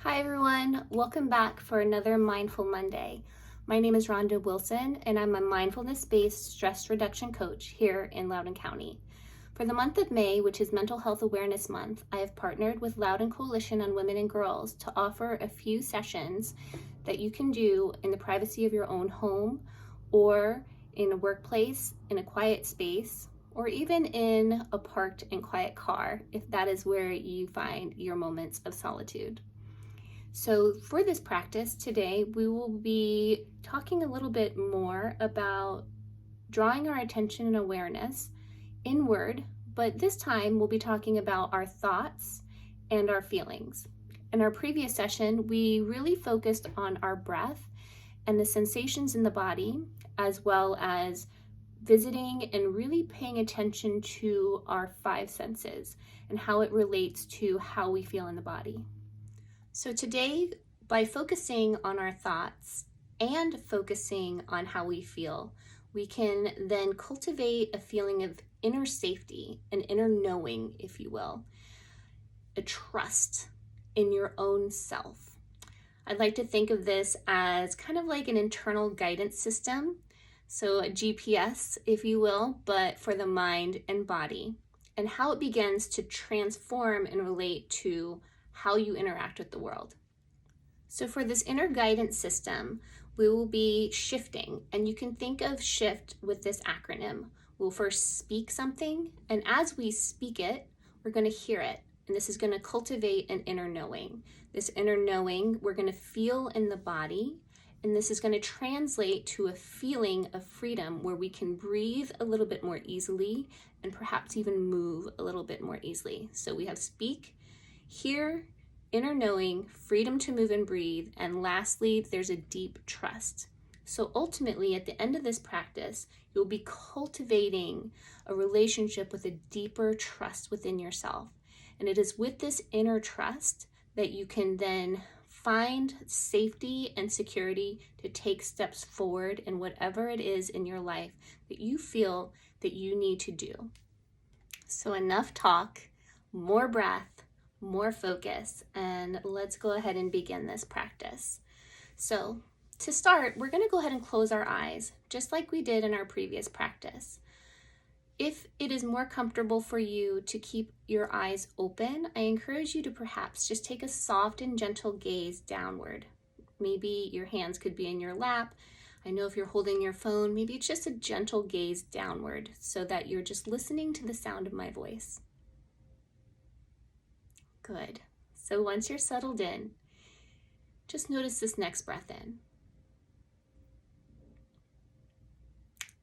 Hi everyone, welcome back for another Mindful Monday. My name is Rhonda Wilson and I'm a mindfulness-based stress reduction coach here in Loudoun County. For the month of May, which is Mental Health Awareness Month, I have partnered with Loudoun Coalition on Women and Girls to offer a few sessions that you can do in the privacy of your own home or in a workplace, in a quiet space, or even in a parked and quiet car if that is where you find your moments of solitude. So for this practice today, we will be talking a little bit more about drawing our attention and awareness inward, but this time we'll be talking about our thoughts and our feelings. In our previous session, we really focused on our breath and the sensations in the body, as well as visiting and really paying attention to our five senses and how it relates to how we feel in the body. So today, by focusing on our thoughts and focusing on how we feel, we can then cultivate a feeling of inner safety, an inner knowing, if you will, a trust in your own self. I'd like to think of this as kind of like an internal guidance system, so a GPS, if you will, but for the mind and body, and how it begins to transform and relate to how you interact with the world. So for this inner guidance system, we will be shifting, and you can think of shift with this acronym. We'll first speak something, and as we speak it, we're going to hear it, and this is going to cultivate an inner knowing. This inner knowing we're going to feel in the body, and this is going to translate to a feeling of freedom where we can breathe a little bit more easily and perhaps even move a little bit more easily. So we have speak, hear, inner knowing, freedom to move and breathe, and lastly, there's a deep trust. So ultimately, at the end of this practice, you'll be cultivating a relationship with a deeper trust within yourself. And it is with this inner trust that you can then find safety and security to take steps forward in whatever it is in your life that you feel that you need to do. So enough talk, more breath, more focus, and let's go ahead and begin this practice. So to start, we're going to go ahead and close our eyes, just like we did in our previous practice. If it is more comfortable for you to keep your eyes open, I encourage you to perhaps just take a soft and gentle gaze downward. Maybe your hands could be in your lap. I know if you're holding your phone, maybe it's just a gentle gaze downward so that you're just listening to the sound of my voice. Good. So once you're settled in, just notice this next breath in.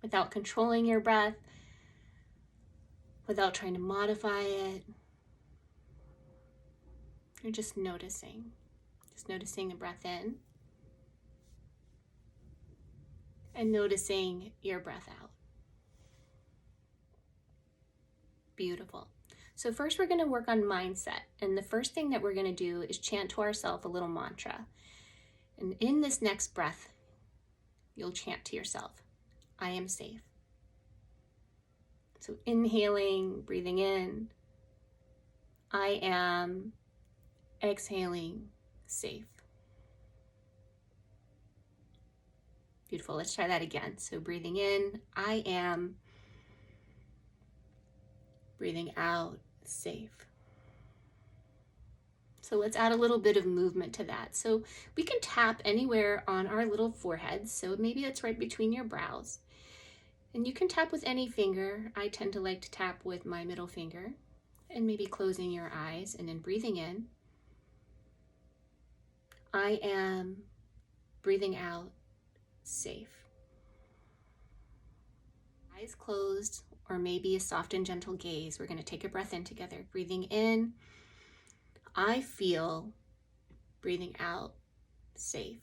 Without controlling your breath, without trying to modify it, you're just noticing the breath in and noticing your breath out. Beautiful. So first we're going to work on mindset. And the first thing that we're going to do is chant to ourselves a little mantra. And in this next breath, you'll chant to yourself, I am safe. So inhaling, breathing in, I am, exhaling, safe. Beautiful. Let's try that again. So breathing in, I am, breathing out, safe. So let's add a little bit of movement to that. So we can tap anywhere on our little foreheads. So maybe that's right between your brows. And you can tap with any finger. I tend to like to tap with my middle finger. And maybe closing your eyes and then breathing in. I am, breathing out, safe. Eyes closed, or maybe a soft and gentle gaze. We're going to take a breath in together. Breathing in, I feel, breathing out, safe.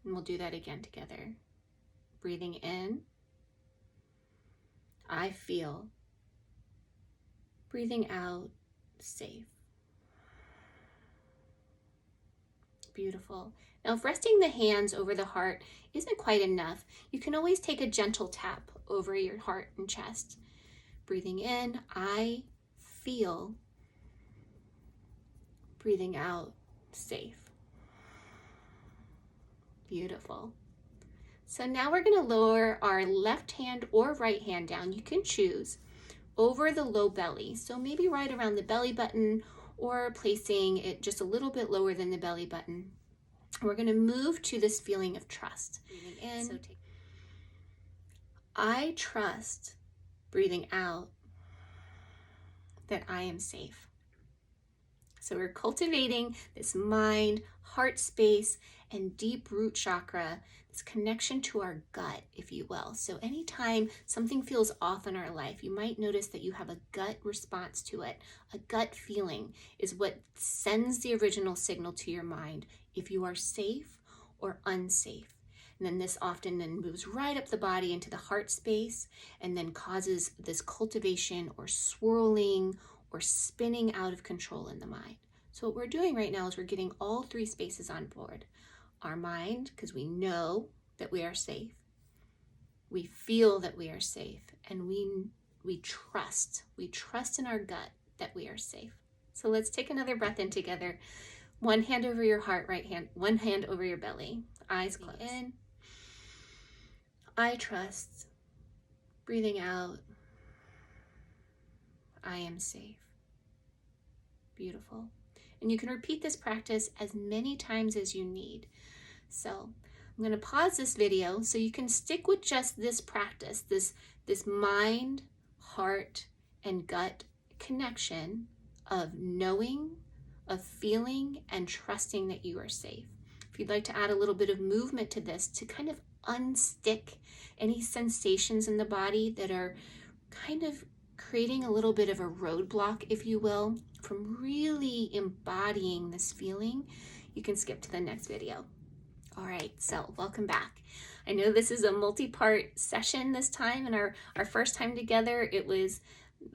And we'll do that again together. Breathing in, I feel, breathing out, safe. Beautiful. Now, if resting the hands over the heart isn't quite enough, you can always take a gentle tap over your heart and chest. Breathing in, I feel. Breathing out, safe. Beautiful. So now we're going to lower our left hand or right hand down. You can choose over the low belly. So maybe right around the belly button or placing it just a little bit lower than the belly button. We're going to move to this feeling of trust. Breathing in. So I trust, breathing out, that I am safe. So we're cultivating this mind, heart space, and deep root chakra, this connection to our gut, if you will. So anytime something feels off in our life, you might notice that you have a gut response to it. A gut feeling is what sends the original signal to your mind if you are safe or unsafe. And then this often then moves right up the body into the heart space and then causes this cultivation or swirling or spinning out of control in the mind. So what we're doing right now is we're getting all three spaces on board. Our mind, because we know that we are safe. We feel that we are safe. And we trust. We trust in our gut that we are safe. So let's take another breath in together. One hand over your heart, one hand over your belly. Eyes closed. In. I trust. Breathing out. I am safe. Beautiful. And you can repeat this practice as many times as you need. So I'm going to pause this video so you can stick with just this practice, this mind, heart, and gut connection of knowing, of feeling, and trusting that you are safe. If you'd like to add a little bit of movement to this to kind of unstick any sensations in the body that are kind of creating a little bit of a roadblock, if you will, from really embodying this feeling, you can skip to the next video. All right, so welcome back. I know this is a multi-part session this time, and our first time together, it was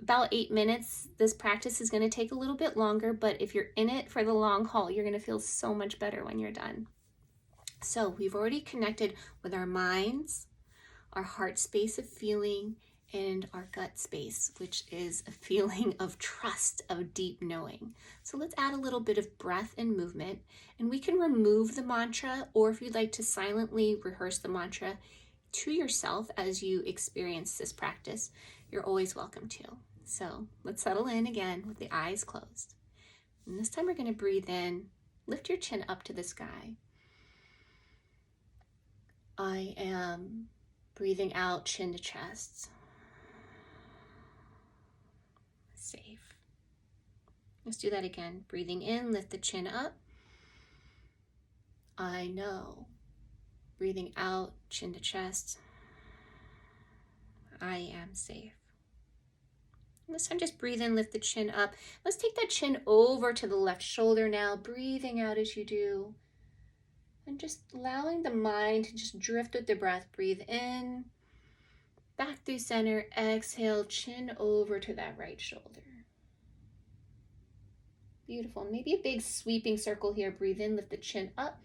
about 8 minutes. This practice is going to take a little bit longer, but if you're in it for the long haul, you're going to feel so much better when you're done. So we've already connected with our minds, our heart space of feeling, and our gut space, which is a feeling of trust, of deep knowing. So let's add a little bit of breath and movement, and we can remove the mantra, or if you'd like to silently rehearse the mantra to yourself as you experience this practice, you're always welcome to. So let's settle in again with the eyes closed. And this time we're going to breathe in, lift your chin up to the sky. I am. Breathing out, chin to chest. Safe. Let's do that again. Breathing in, lift the chin up. I know. Breathing out, chin to chest. I am safe. And this time just breathe in, lift the chin up. Let's take that chin over to the left shoulder now, breathing out as you do. And just allowing the mind to just drift with the breath. Breathe in, back through center, exhale, chin over to that right shoulder. Beautiful. Maybe a big sweeping circle here. Breathe in, lift the chin up.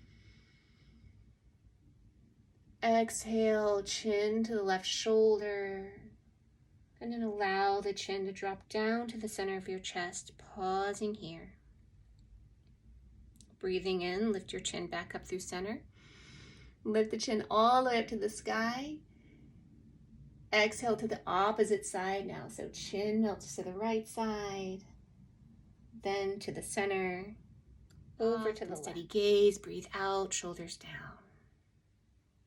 Exhale, chin to the left shoulder. And then allow the chin to drop down to the center of your chest, pausing here. Breathing in, lift your chin back up through center. Lift the chin all the way up to the sky. Exhale to the opposite side now. So chin melts to the right side, then to the center, over to the left. Steady gaze, breathe out, shoulders down.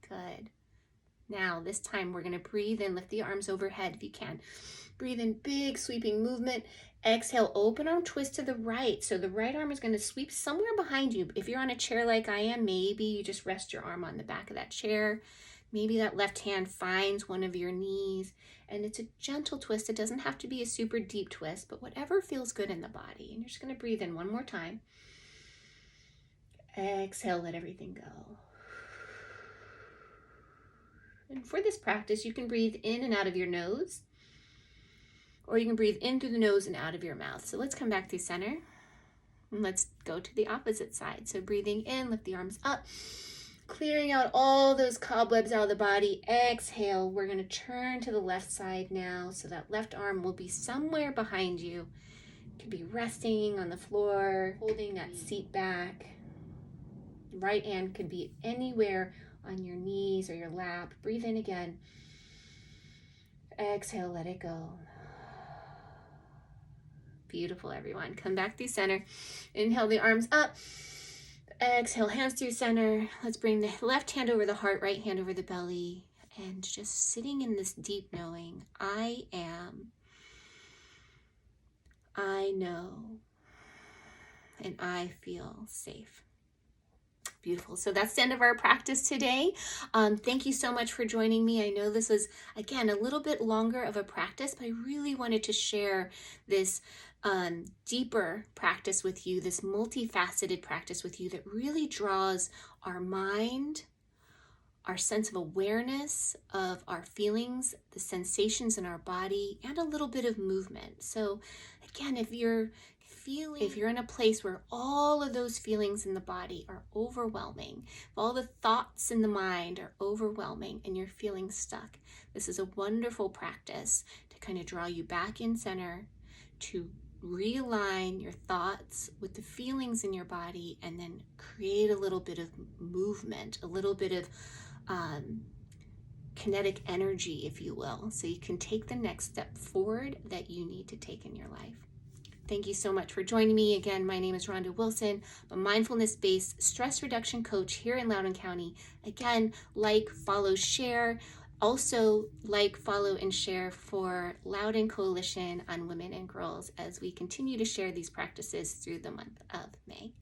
Good. Now, this time we're going to breathe in, lift the arms overhead if you can. Breathe in, big sweeping movement. Exhale, open arm twist to the right. So the right arm is going to sweep somewhere behind you. If you're on a chair like I am, maybe you just rest your arm on the back of that chair. Maybe that left hand finds one of your knees. And it's a gentle twist. It doesn't have to be a super deep twist, but whatever feels good in the body. And you're just going to breathe in one more time. Exhale, let everything go. And for this practice, you can breathe in and out of your nose, or you can breathe in through the nose and out of your mouth. So let's come back through center, and let's go to the opposite side. So breathing in, lift the arms up, clearing out all those cobwebs out of the body. Exhale, we're going to turn to the left side now. So that left arm will be somewhere behind you. You could be resting on the floor, holding that seat back. Right hand could be anywhere on your knees or your lap. Breathe in again. Exhale, let it go. Beautiful, everyone. Come back through center. Inhale the arms up. Exhale, hands through center. Let's bring the left hand over the heart, right hand over the belly. And just sitting in this deep knowing, I am, I know, and I feel safe. Beautiful. So that's the end of our practice today. Thank you so much for joining me. I know this was, again, a little bit longer of a practice, but I really wanted to share this deeper practice with you, this multifaceted practice with you that really draws our mind, our sense of awareness of our feelings, the sensations in our body, and a little bit of movement. So again, if you're in a place where all of those feelings in the body are overwhelming, if all the thoughts in the mind are overwhelming and you're feeling stuck, this is a wonderful practice to kind of draw you back in center, to realign your thoughts with the feelings in your body, and then create a little bit of movement, a little bit of kinetic energy, if you will, so you can take the next step forward that you need to take in your life. Thank you so much for joining me. Again, my name is Rhonda Wilson, a mindfulness-based stress reduction coach here in Loudoun County. Again, like, follow, share. Also, like, follow, and share for Loudoun Coalition on Women and Girls as we continue to share these practices through the month of May.